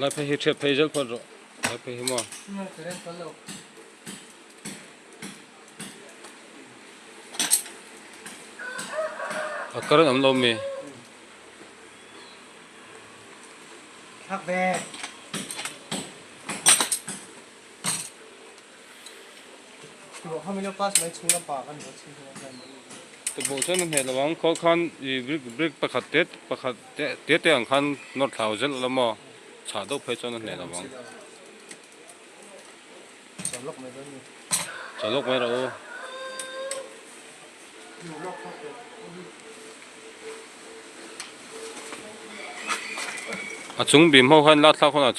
lại phải hết chết phải rất phần rồi lại phải hết mà cái đó ẩm lôm mì hắc vềบอกเขาไม่เลือกก็ไม่ชุ่มน้ำปลากันหรอกชุ่มน้ำปลาตัวโบชันนั่นเห็นระวังข้อขันอีบริกประคัดเต็ดอังคันนอตเท้าเจ็ดแล้วมั้งชาดกเพชรนั่นเห็นระวังจะลกไม่ได้นี่จะลกไหมเราจุงบีมเขาขันลาดเท้าคนอ่ะ